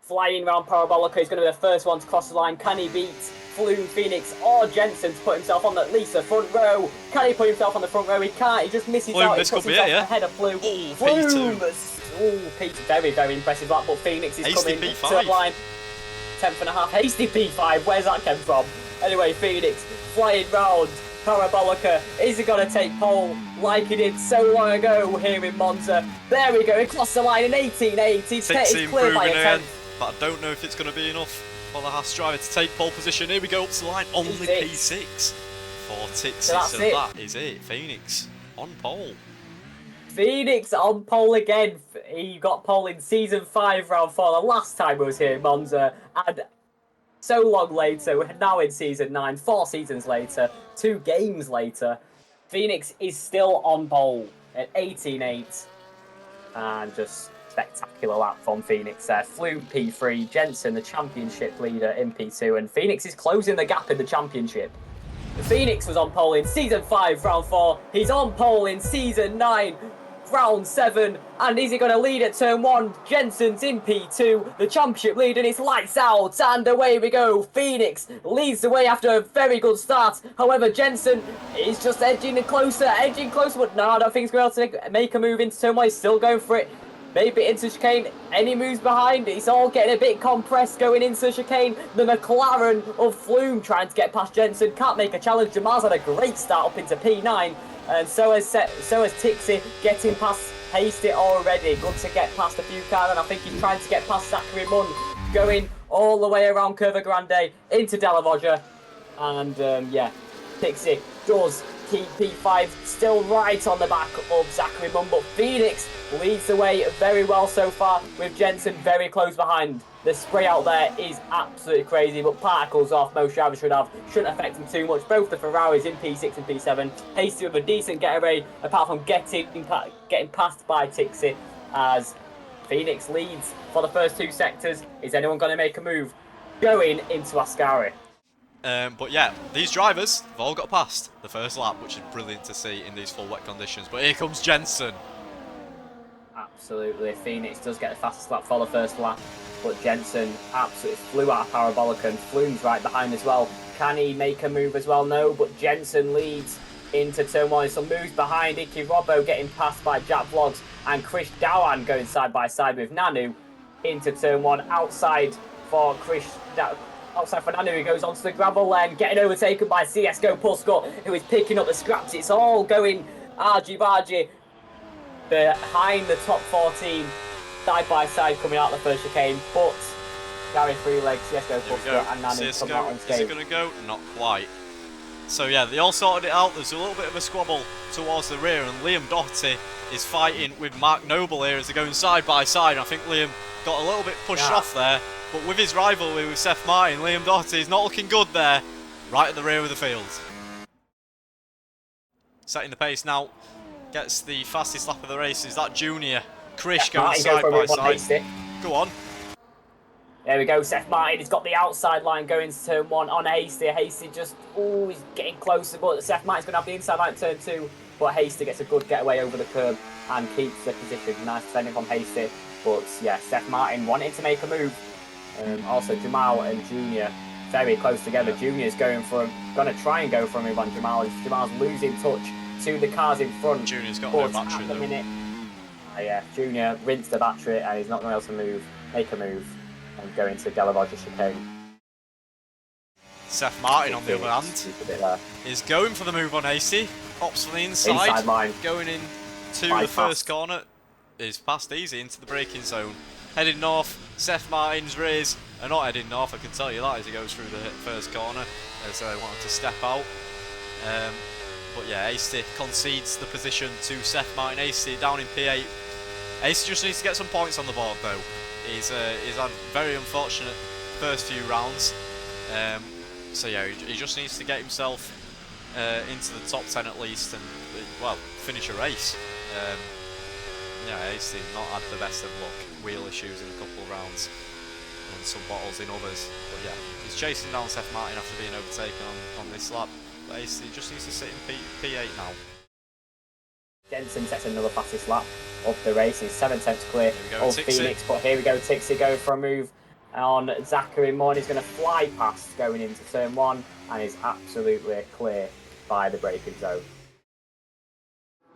flying around Parabolica. He's going to be the first one to cross the line. Can he beat Flume, Phoenix or Jensen to put himself on at least the front row? Can he put himself on the front row? He can't. He just misses Flume, out. He this puts could be himself it, yeah? ahead of Flume. Oh, Flume! P2. Oh, Pete, very, very impressive that, but Phoenix is Hasty coming P5. to the line. 10th and a half. Hasty P5. Where's that come from? Anyway, Phoenix flying round Parabolica. Is he going to take pole like he did so long ago here in Monza? There we go. He crossed the line in 18.8. He's clear by a 10th. But I don't know if it's going to be enough for the Haas driver to take pole position. Here we go up to the line. Only P6 for Tixie. So that is it. Phoenix on pole. Phoenix on pole again. He got pole in season 5, round 4, the last time he was here in Monza. And so long later, we're now in season 9, 4 seasons later, 2 games later. Phoenix is still on pole at 18.8. And just spectacular lap from Phoenix there. Flume P3, Jensen the championship leader in P2, and Phoenix is closing the gap in the championship. Phoenix was on pole in season 5, round 4. He's on pole in season 9, round 7. And is he going to lead at turn 1? Jensen's in P2, the championship lead, and it's lights out. And away we go. Phoenix leads the way after a very good start. However, Jensen is just edging closer. But no, I don't think he's going to be able to make a move into turn 1. He's still going for it. Maybe into chicane, any moves behind, it's all getting a bit compressed going into chicane. The McLaren of Flume trying to get past Jensen, can't make a challenge. Jamal's had a great start up into P9, and so has Tixie getting past Hasty already. Good to get past a few cars, and I think he's trying to get past Zachary Munn, going all the way around Curva Grande into Della Voggia. And yeah, Tixie does keep P5 still right on the back of Zachary Munn, but Phoenix leads the way very well so far, with Jensen very close behind. The spray out there is absolutely crazy, but particles off, most drivers shouldn't affect him too much. Both the Ferraris in P6 and P7. Hasty with a decent getaway, apart from getting passed by Tixie, as Phoenix leads for the first 2 sectors. Is anyone going to make a move going into Ascari? But yeah, these drivers have all got past the first lap, which is brilliant to see in these full wet conditions. But here comes Jensen. Absolutely, Phoenix does get the fastest lap for the first lap, but Jensen absolutely flew out of Parabolica, and Flume's right behind as well. Can he make a move as well? No, but Jensen leads into turn 1. Some moves behind. Iki Robbo getting passed by Jack Vlogs, and Chris Dowan going side by side with Nanu into turn 1. Outside for Nanu, he goes onto the gravel lane, getting overtaken by CSGO Puscott, who is picking up the scraps. It's all going argy-bargy behind the top 14, side by side coming out the first chicane, but Gary Freeleg, CSGO Puscott and Nanu come out unscathed. Is it going to go? Not quite. So yeah, they all sorted it out. There's a little bit of a squabble towards the rear, and Liam Doherty is fighting with Mark Noble here as they're going side by side. I think Liam got a little bit pushed off there, but with his rivalry with Seth Martin, Liam Doherty is not looking good there, right at the rear of the field. Setting the pace now, gets the fastest lap of the race. Is that Junior? Krish going side by side. Go on. There we go, Seth Martin has got the outside line going to turn 1 on Hasty. Hasty just, he's getting closer, but Seth Martin's going to have the inside line at turn 2. But Hasty gets a good getaway over the curb and keeps the position. Nice defending from Hasty. But yeah, Seth Martin wanting to make a move. Also, Jamal and Junior very close together. Junior's going to try and go for a move on Jamal. Jamal's losing touch to the cars in front. Junior's got no battery at the minute. Yeah, Junior rinsed the battery and he's not going to be able to make a move and go into Della Voggia chicane. Seth Martin, on the other hand, is going for the move on Hasty. Ops from the inside line. Going in to the first corner. Is passed easy into the braking zone. Heading north, Seth Martin's rears are not heading north, I can tell you that, as he goes through the first corner, as they wanted to step out. But yeah, Hasty concedes the position to Seth Martin. Hasty down in P8. Hasty just needs to get some points on the board though. He's had very unfortunate first few rounds. So yeah, he just needs to get himself into the top 10 at least, and well, finish a race. Yeah, Hasty not had the best of luck. Wheel issues in a couple of rounds and some bottles in others. But yeah, he's chasing down Seth Martin after being overtaken on this lap. But Hasty just needs to sit in P8 now. Jensen sets another fastest lap of the race. He's 7 tenths clear of Tixie. Phoenix. But here we go, Tixie going for a move. on Zachary Moore. He's going to fly past going into turn 1 and is absolutely clear by the braking zone.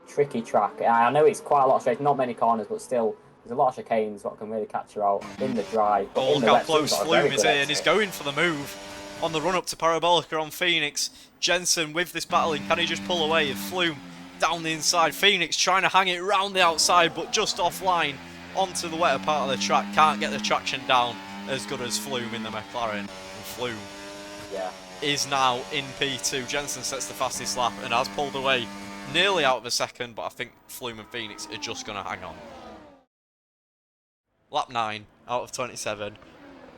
Tricky track. I know it's quite a lot of straight, not many corners, but still, there's a lot of chicanes what can really catch you out in the dry. Oh, look how close Flume is here, and he's going for the move on the run up to Parabolica on Phoenix. Jensen with this battling, can he just pull away? Flume down the inside. Phoenix trying to hang it round the outside, but just offline onto the wetter part of the track. Can't get the traction down as good as Flume in the McLaren. And Flume is now in P2. Jensen sets the fastest lap and has pulled away nearly out of a second, but I think Flume and Phoenix are just going to hang on. Lap 9 out of 27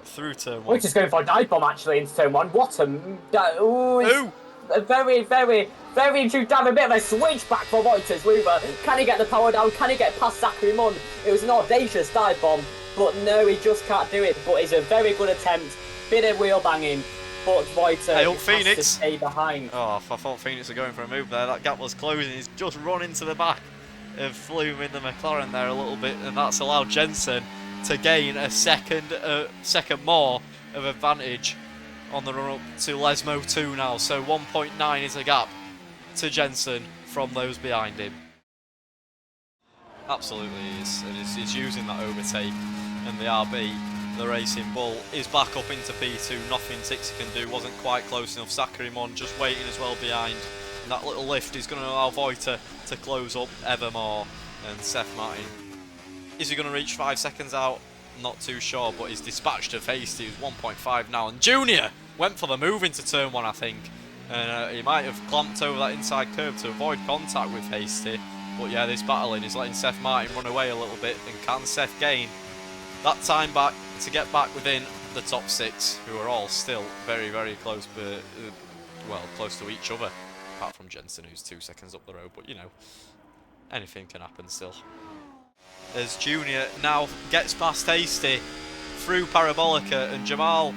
through turn 1. We're just going for a dive bomb actually into turn 1. What a very, very, very true dive. A bit of a switchback for Wouters Luber. Can he get the power down? Can he get past Zachary Munn? It was an audacious dive bomb, but no, he just can't do it. But it's a very good attempt. Bit of wheel banging, but Wouters has to stay behind. Oh, I thought Phoenix were going for a move there. That gap was closing. He's just run into the back of Flume in the McLaren there a little bit, and that's allowed Jensen to gain a second more of advantage on the run up to Lesmo 2 now. So 1.9 is a gap to Jensen from those behind him. Absolutely is, and he's using that overtake, and the RB, the Racing Bull, is back up into P2. Nothing Tixie can do, wasn't quite close enough. Zachary Mon just waiting as well behind, and that little lift is going to allow Voiter to close up ever more. And Seth Martin, is he going to reach 5 seconds out? Not too sure, but he's dispatched of Hasty, who's 1.5 now. And Junior went for the move into turn 1, I think. And he might have clamped over that inside curve to avoid contact with Hasty. But yeah, this battling is letting Seth Martin run away a little bit. And can Seth gain that time back to get back within the top 6, who are all still very, very close, well, close to each other. Apart from Jensen, who's 2 seconds up the road. But, you know, anything can happen still. As Junior now gets past Hasty through Parabolica, and Jamal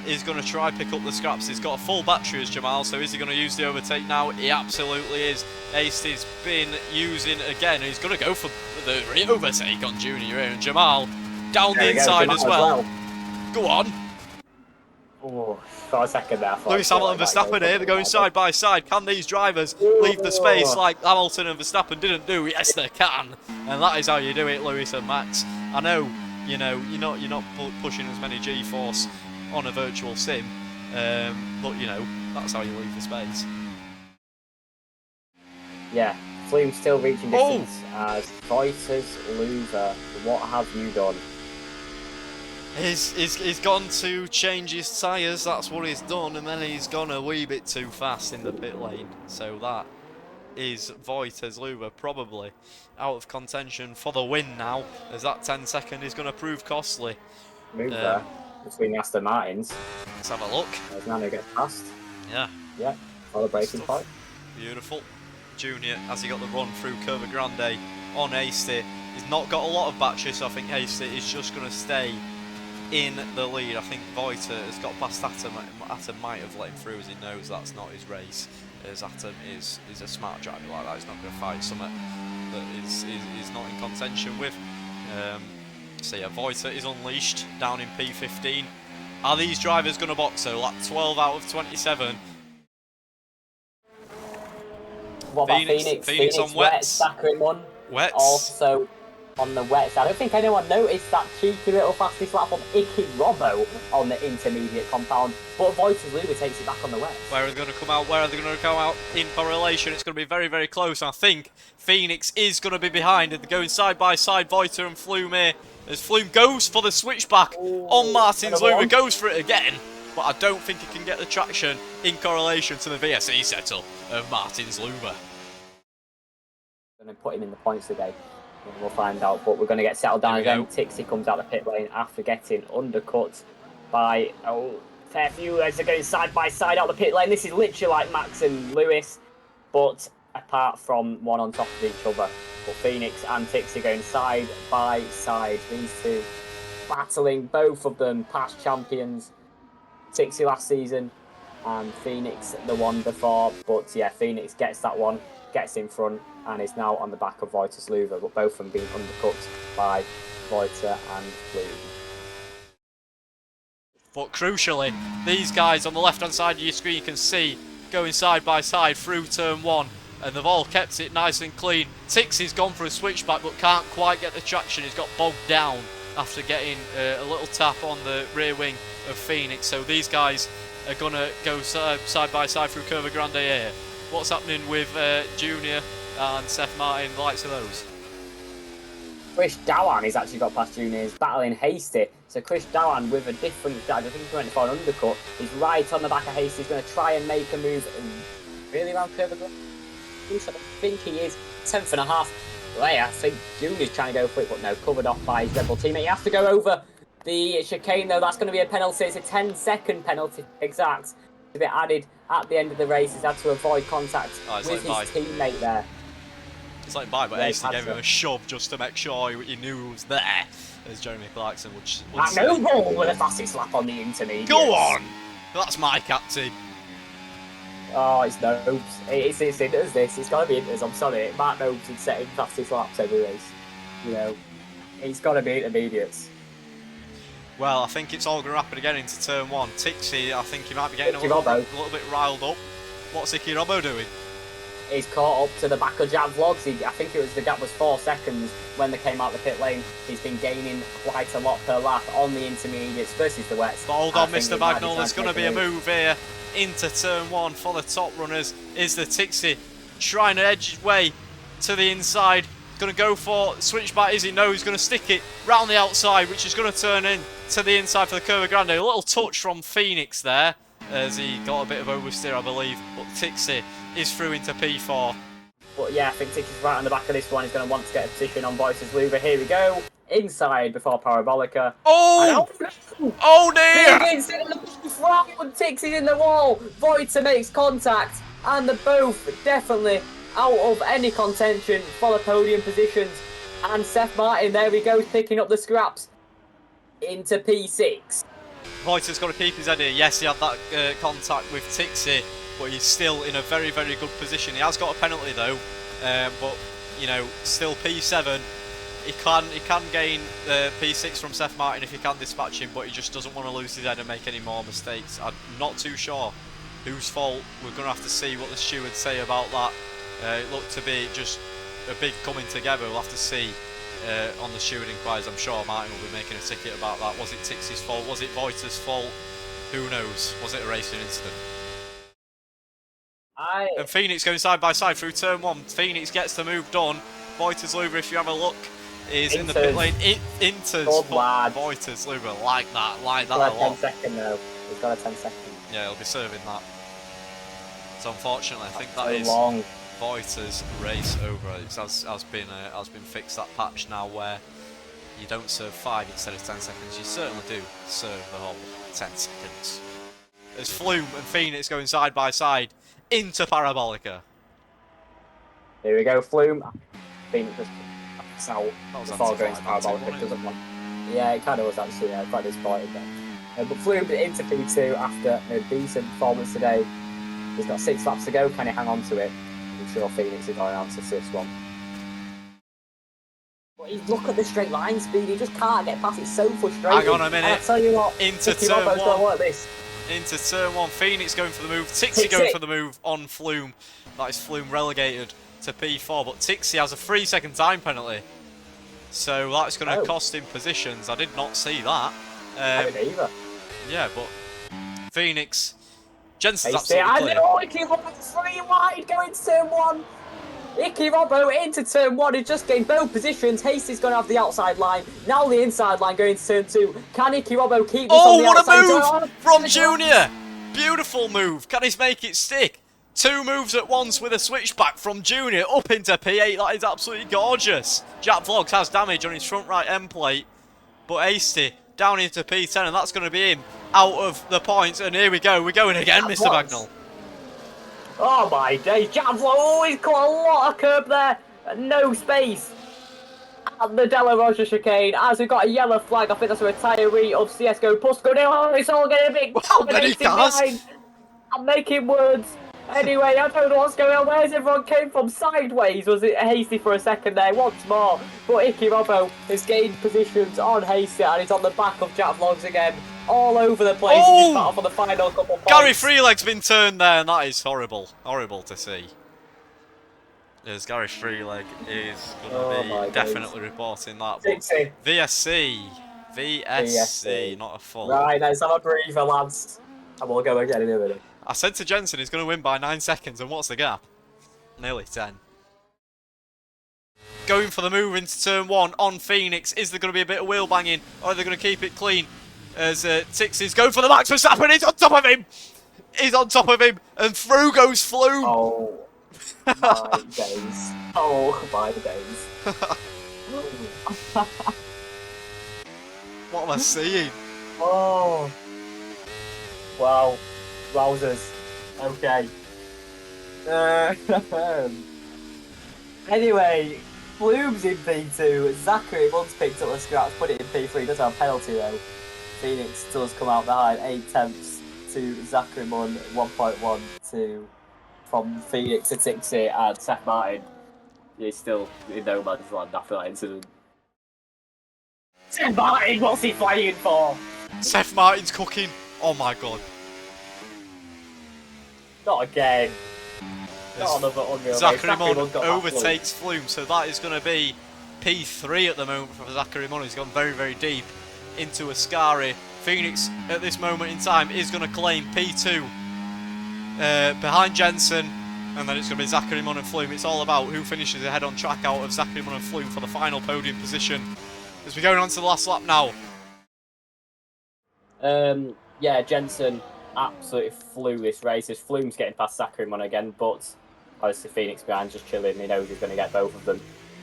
is going to try pick up the scraps. He's got a full battery as Jamal, so is he going to use the overtake now? He absolutely is. Hasty's been using again. He's going to go for the overtake on Junior here, and Jamal down the inside as well. Go on. Oh, for a second there. Lewis Hamilton and Verstappen here, they're going side by side. Can these drivers leave the space like Hamilton and Verstappen didn't do? Yes, they can. And that is how you do it, Lewis and Max. I know, you know, you're not pushing as many G-force on a virtual sim, but you know, that's how you leave the space. Yeah, Flume still reaching distance as Voiters Luber. What have you done? He's gone to change his tyres, that's what he's done, and then he's gone a wee bit too fast in the pit lane. So that is Voiters Luber probably out of contention for the win now, as that 10-second is going to prove costly. Move there between Aston Martins. Let's have a look. As Nano gets past. Yeah. Yeah, for the braking point. Beautiful. Junior, as he got the run through Curva Grande on Hasty, he's not got a lot of battery, so I think Hasty is just going to stay in the lead. I think Voiter has got past Atom. Atom might have let him through as he knows that's not his race, as Atom is a smart driver like that. He's not going to fight something that is not in contention with. So yeah, Voiter is unleashed down in P15. Are these drivers going to box? So lap 12 out of 27. What about Phoenix? Phoenix on wets. Wets. Also on the wets. I don't think anyone noticed that cheeky little fastest lap on Icky Robbo on the intermediate compound. But Voiters Luber takes it back on the wets. Where are they going to come out? Where are they going to come out in correlation? It's going to be very, very close. I think Phoenix is going to be behind. They're going side by side, Voiter and Flume here. As Flume goes for the switchback on Martins Luber, goes for it again. But I don't think he can get the traction in correlation to the VSE setup of Martins Luber. Going to put him in the points today. We'll find out, but we're going to get settled down again. Tixie comes out the pit lane after getting undercut by fair few as they're going side by side out the pit lane. This is literally like Max and Lewis, but apart from one on top of each other. But Phoenix and Tixie going side by side. These two battling, both of them past champions. Tixie last season and Phoenix the one before. But yeah, Phoenix gets that one, gets in front, and is now on the back of Voiters Luber, but both of them being undercut by Voiter and Flume. But crucially, these guys on the left-hand side of your screen you can see going side by side through turn 1, and they've all kept it nice and clean. Tixie's gone for a switchback but can't quite get the traction. He's got bogged down after getting a little tap on the rear wing of Phoenix. So these guys are going to go side by side through Curva Grande here. What's happening with Junior and Seth Martin, the likes of those? Chris Dowan has actually got past Junior. He's battling Hasty. So Chris Dowan with a different drive. I think he went for an undercut. He's right on the back of Hasty. He's going to try and make a move really around Curva Grande. I think he is 10th and a half. Well, I think Junior's trying to go for it, but no, covered off by his Red Bull teammate. He has to go over the chicane, though. That's going to be a penalty. It's a 10-second penalty exact to be added at the end of the race. He's had to avoid contact with his teammate there. It's like bye, but Hasty gave him a shove just to make sure he knew he was there, as Jeremy Clarkson would say. No ball with a fastest lap on the intermediate. Go on! That's my captain. Oh, it's Nobes. It's Inters this. It's got to be Inters. I'm sorry. Mark Nobes is setting fastest laps every race. You know, it's got to be intermediates. Well, I think it's all going to happen again into turn 1. Tixie, I think he might be getting a little bit riled up. What's Icky Robbo doing? He's caught up to the back of Jam Vlogs. I think it was the gap was 4 seconds when they came out the pit lane. He's been gaining quite a lot per lap on the intermediates versus the wets. But hold on, Mr. Bagnall, there's going to be a move here into turn 1 for the top runners. Is the Tixie trying to edge his way to the inside? Going to go for switchback. Is he? No, he's going to stick it round the outside, which is going to turn in to the inside for the Curva Grande. A little touch from Phoenix there as he got a bit of oversteer, I believe. But Tixie is through into P4. But yeah, I think Tixie's right on the back of this one. He's going to want to get a position on Voices Louver. Here we go. Inside before Parabolica. Oh! Oh dear! Tixie's in the wall. Voiter makes contact. And they're both definitely out of any contention for the podium positions. And Seth Martin, there we go, picking up the scraps into P6. Voiter's got to keep his head here. Yes, he had that contact with Tixie, but he's still in a very, very good position. He has got a penalty though, but you know, still P7. He can gain P6 from Seth Martin if he can dispatch him, but he just doesn't want to lose his head and make any more mistakes. I'm not too sure whose fault. We're going to have to see what the stewards say about that. It looked to be just a big coming together. We'll have to see on the steward inquiries. I'm sure Martin will be making a ticket about that. Was it Tixie's fault? Was it Voiter's fault? Who knows? Was it a racing incident? And Phoenix going side by side through turn 1. Phoenix gets the move done. Voiter's Louver, if you have a look, is in the pit lane. Inters Voiter's Louver, like that a lot. 10 second though. He's got a 10 second. Yeah, he'll be serving that. So unfortunately, I think that is Voiter's race over. It has been fixed, that patch now where you don't serve 5 instead of 10 seconds. You certainly do serve the whole 10 seconds. There's Flume and Phoenix going side by side into Parabolica. Here we go, Flume. Phoenix just out before going to Parabolica. Doesn't want. Yeah, it kind of was actually. Yeah, quite disappointed then. But Flume into P2 after a decent performance today. He's got 6 laps to go. Can he hang on to it? I'm sure Phoenix is going to answer this one. But look at the straight line speed. He just can't get past. It's so frustrating. Hang on a minute. And I tell you what, into turn 1. Into turn 1. Phoenix going for the move. Tixie going for the move on Flume. That is Flume relegated to P4. But Tixie has a 3-second time penalty. So that's going to cost him positions. I did not see that. I didn't either. Yeah, but Phoenix. Jensen's absolutely clear. Oh, Icky Robbo 3 wide going to turn 1. Icky Robbo into turn 1. He just gained both positions. Hasty's going to have the outside line. Now the inside line going to turn 2. Can Icky Robbo keep this on the outside? Oh, what a move from Junior. Beautiful move. Can he make it stick? 2 moves at once with a switchback from Junior up into P8. That is absolutely gorgeous. Jack Vlogs has damage on his front right end plate. But Hasty down into P10, and that's going to be him out of the points. And here we go. We're going again, Mr. Bagnall. Oh my days. Jack Vlogs, he's got a lot of curb there. No space at the Della Rosa chicane. As we've got a yellow flag, I think that's a retiree of CSGO Pusco. Oh, it's all getting a bit. How many cars? I'm making words. Anyway, I don't know what's going on. Where's everyone came from? Sideways? Was it Hasty for a second there? Once more. But Icky Robbo has gained positions on Hasty and he's on the back of Jack Vlogs again. all over the place in this battle for the final couple points. Gary Freeleg's been turned there, and that is horrible. Horrible to see. As Gary Freeleg is going to be definitely reporting that. But VSC. VSC, not a full. Right, let's have a breather, lads. And we'll go again in a minute. I said to Jensen he's going to win by 9 seconds, and what's the gap? Nearly 10. Going for the move into turn 1 on Phoenix. Is there going to be a bit of wheel banging, or are they going to keep it clean? As Tixie's going for the max Verstappen, he's on top of him! He's on top of him, and through goes Flume! Oh, my days. Oh, my days. What am I seeing? Oh. Wow. Wowzers. Okay. Anyway, Flume's in P2. Zachary once picked up a scratch, put it in P3. Does have a penalty though. Phoenix does come out behind 8 tenths to Zachary Munn, 1.1 to from Phoenix to Tixie, and Seth Martin is still in no man's land after that incident. Seth Martin, what's he flying for? Seth Martin's cooking. Oh my god. Not again. Not another unreal. Zachary Munn overtakes Flume, so that is going to be P3 at the moment for Zachary Munn. He's gone very, very deep into Ascari. Phoenix at this moment in time is going to claim P2 behind Jensen, and then it's going to be Zachary Munn and Flume. It's all about who finishes ahead on track out of Zachary Munn and Flume for the final podium position. As we're going on to the last lap now. Yeah, Jensen absolutely flew this race. His Flume's getting past Zachary Munn again, but obviously Phoenix behind just chilling. He knows he's going to get both of them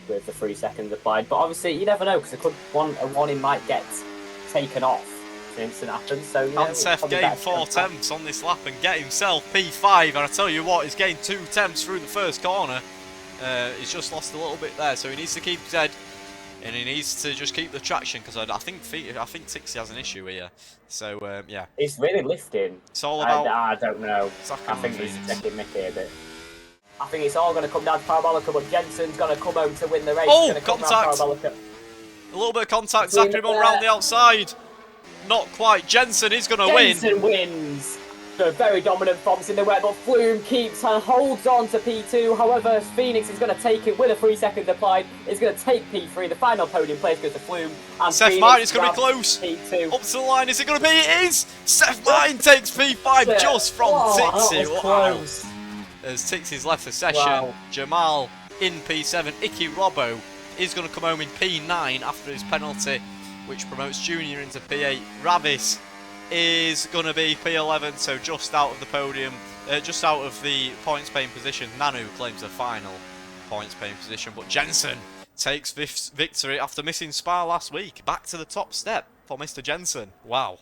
with the 3 seconds applied. But obviously, you never know, because a warning might get taken off if an incident happens. So, you can Seth gain 4 tenths on this lap and get himself P5. And I tell you what, he's gained 2 tenths through the first corner. He's just lost a little bit there, so he needs to keep his head. And he needs to just keep the traction, because I think Tixie has an issue here. So yeah, it's really lifting. It's all about. I don't know. I think he's taking Mickey a bit. I think it's all going to come down to Parabolica, but Jensen's going to come home to win the race. Oh, contact! A little bit of contact. Zachary Munn round the outside. Not quite. Jensen is going to win. Jensen wins. So very dominant bombs in the wet, but Flume keeps and holds on to P2. However, Phoenix is going to take it with a 3 seconds applied. Is going to take P3. The final podium place goes to Flume. And Seth Martin's going to be close. P2. Up to the line. Is it going to be? It is. Seth Martin takes P5 just from Tixie. Wow. As Tixie's left the session, Jamal in P7. Icky Robbo is going to come home in P9 after his penalty, which promotes Junior into P8. Ravis is going to be P11, so just out of the podium, just out of the points paying position. Nanu claims the final points paying position, but Jensen takes victory after missing Spa last week. Back to the top step for Mr. Jensen. Wow.